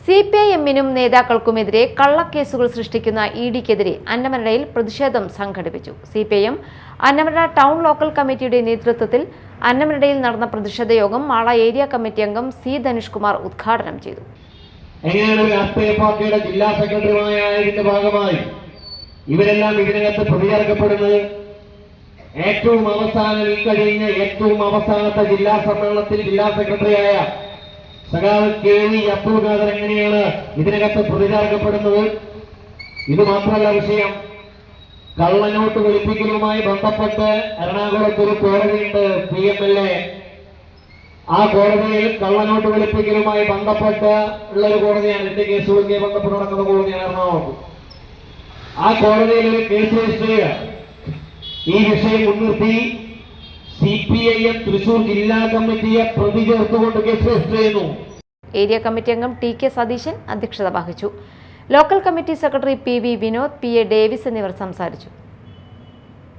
സിപിഐഎമ്മിനും നേതാക്കൾക്കുമെതിരെ കള്ളക്കേസുകൾ സൃഷ്ടിക്കുന്ന ഇഡിക്കെതിരെ അന്നമനടയിൽ പ്രതിഷേധം സംഘടിപ്പിച്ചു. സിപിഐഎം അന്നമനട ടൗൺ ലോക്കൽ കമ്മിറ്റിയുടെ നേതൃത്വത്തിൽ അന്നമനടയിൽ നടന്ന പ്രതിഷേധ യോഗം മാള ഏരിയ കമ്മിറ്റി അംഗം സി ധനുഷ് കുമാർ ഉദ്ഘാടനം ചെയ്തു. രാഷ്ട്രീയ പാർട്ടിയുടെ ജില്ലാ സെക്രട്ടറിമാരായതിന്റെ ഭാഗമായി ഇവരെല്ലാം ഇതിനകത്ത് പ്രതിചേർക്കപ്പെടുന്നത് ഏറ്റവും അവസാനം ഈ കഴിഞ്ഞ ഏറ്റവും അവസാനത്തെ ജില്ലാ സമ്മേളനത്തിൽ ജില്ലാ സെക്രട്ടറിയായ സഖാവ് KV അബ്ദുൽ ഖാദർ എങ്ങനെയാണ് ഇതിനകത്ത് പ്രതിചേർക്കപ്പെടുന്നത്? ഇത് മാത്രമല്ല വിഷയം. കള്ളനോട്ട് വെളുപ്പിക്കലുമായി ബന്ധപ്പെട്ട് എറണാകുളത്ത് ഒരു കോടതിയുണ്ട്, PMLA. ആ കോടതിയിൽ കള്ളനോട്ട് വെളുപ്പിക്കലുമായി ബന്ധപ്പെട്ട് ഉള്ള ഒരു കോടതിയാണ്. ഇതിന്റെ കേസുകളുമായി ബന്ധപ്പെട്ട് നടക്കുന്ന കോടതിയാണ് എറണാകുളത്ത്. ആ കോടതിയിൽ ഒരു കേസ് രജിസ്റ്റർ ചെയ്യുക. ഈ വിഷയം മുൻനിർത്തി CPIM തൃശൂർ ജില്ലാ കമ്മിറ്റിയെ പ്രതി ചേർത്തുകൊണ്ട് കേസ് രജിസ്റ്റർ ചെയ്യുന്നു. ഏരിയ കമ്മിറ്റി അംഗം TK സതീശൻ അധ്യക്ഷത വഹിച്ചു. Local committee secretary PV Vinod, PA Davis എന്നിവർ സംസാരിച്ചു.